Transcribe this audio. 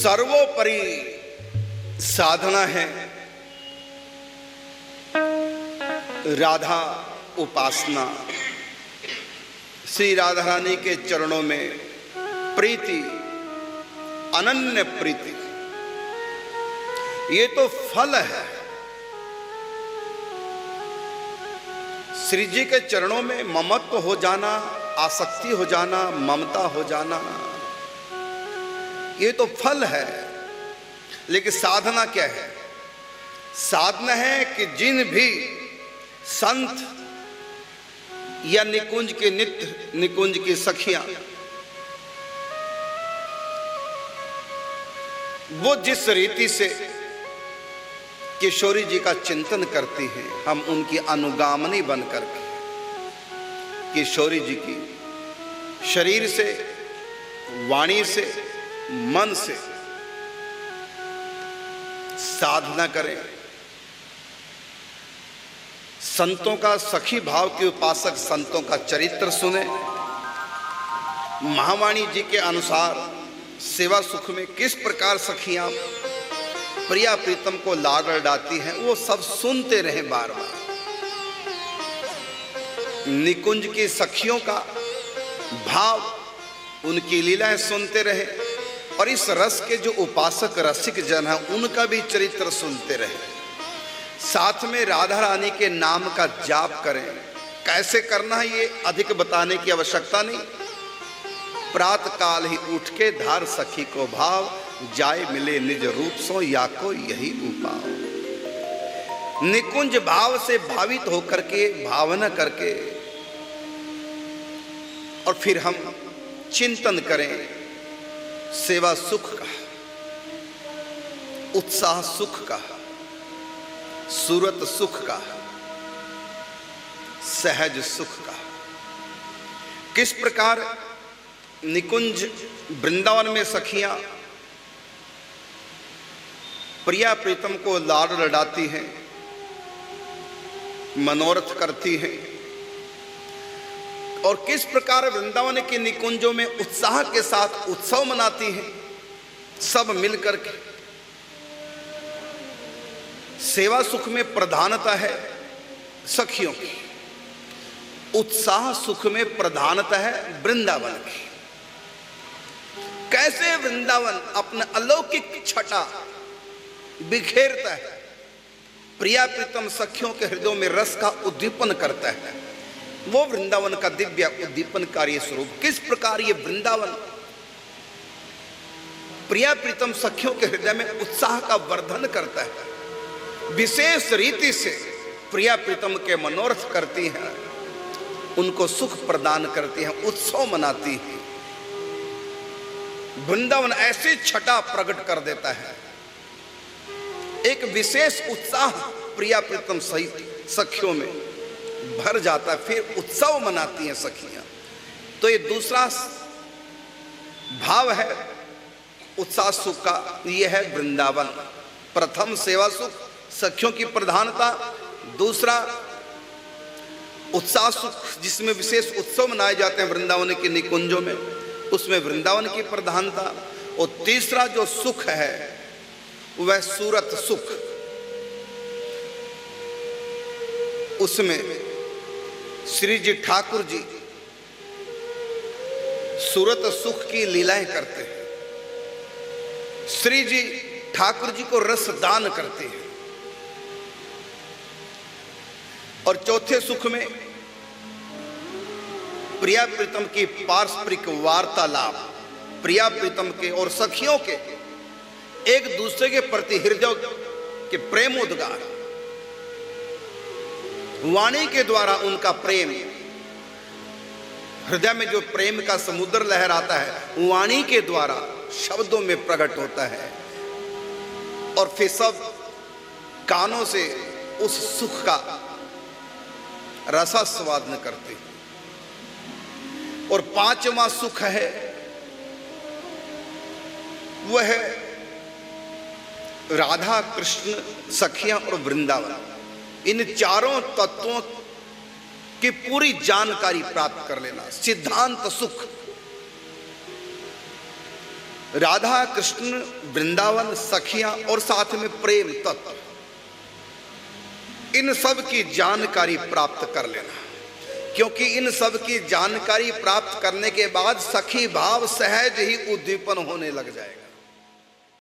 सर्वोपरि साधना है राधा उपासना। श्री राधा रानी के चरणों में प्रीति, अनन्य प्रीति, ये तो फल है। श्री जी के चरणों में ममत्व हो जाना, आसक्ति हो जाना, ममता हो जाना, ये तो फल है। लेकिन साधना क्या है? साधना है कि जिन भी संत या निकुंज के नित्य निकुंज की सखियां, वो जिस रीति से किशोरी जी का चिंतन करती हैं, हम उनकी अनुगामिनी बन करके किशोरी जी की शरीर से, वाणी से, मन से साधना करें। संतों का, सखी भाव के उपासक संतों का चरित्र सुने। महावाणी जी के अनुसार सेवा सुख में किस प्रकार सखियां प्रिया प्रीतम को लाड लडाती हैं, वो सब सुनते रहे बार बार। निकुंज की सखियों का भाव, उनकी लीलाएं सुनते रहे, और इस रस के जो उपासक रसिक जन हैं उनका भी चरित्र सुनते रहे। साथ में राधा रानी के नाम का जाप करें। कैसे करना है ये अधिक बताने की आवश्यकता नहीं। प्रातः काल ही उठ के धार सखी को भाव, जाए मिले निज रूप सो या को यही उपाव। निकुंज भाव से भावित होकर के, भावना करके, और फिर हम चिंतन करें सेवा सुख का, उत्साह सुख का, सूरत सुख का, सहज सुख का। किस प्रकार निकुंज वृंदावन में सखियां प्रिया प्रीतम को लाड लडाती हैं, मनोरथ करती हैं, और किस प्रकार वृंदावन के निकुंजों में उत्साह के साथ उत्सव मनाती हैं सब मिलकर के। सेवा सुख में प्रधानता है सखियों की, उत्साह सुख में प्रधानता है वृंदावन की। कैसे वृंदावन अपना अलौकिक छटा बिखेरता है, प्रिया प्रीतम सखियों के हृदयों में रस का उद्दीपन करता है, वो वृंदावन का दिव्य उद्दीपनकारी स्वरूप। किस प्रकार ये वृंदावन प्रिया प्रीतम सखियों के हृदय में उत्साह का वर्धन करता है, विशेष रीति से प्रिया प्रीतम के मनोरथ करती हैं, उनको सुख प्रदान करती हैं, उत्सव मनाती हैं। वृंदावन ऐसी छटा प्रकट कर देता है, एक विशेष उत्साह प्रिया प्रीतम सहित सखियों में भर जाता है, फिर उत्सव मनाती हैं सखियां। तो ये दूसरा भाव है उत्साह सुख का, ये है वृंदावन। प्रथम सेवा सुख, सखियों की प्रधानता। दूसरा उत्साह सुख, जिसमें विशेष उत्सव मनाए जाते हैं वृंदावन के निकुंजों में, उसमें वृंदावन की प्रधानता। और तीसरा जो सुख है वह सूरत सुख, उसमें श्री जी ठाकुर जी सूरत सुख की लीलाएं करते हैं। श्री जी ठाकुर जी को रस दान करते हैं। और चौथे सुख में प्रिया प्रीतम की पारस्परिक वार्तालाप, प्रिया प्रीतम के और सखियों के एक दूसरे के प्रति हृदय के प्रेमोद्गार, वाणी के द्वारा उनका प्रेम, हृदय में जो प्रेम का समुद्र लहराता है वाणी के द्वारा शब्दों में प्रकट होता है, और फिर सब कानों से उस सुख का रसास्वादन करते हैं। और पांचवा सुख है वह है राधा कृष्ण सखियां और वृंदावन। इन चारों तत्वों की पूरी जानकारी प्राप्त कर लेना, सिद्धांत सुख। राधा कृष्ण, वृंदावन, सखियां और साथ में प्रेम तत्व, इन सब की जानकारी प्राप्त कर लेना, क्योंकि इन सब की जानकारी प्राप्त करने के बाद सखी भाव सहज ही उद्दीपन होने लग जाएगा।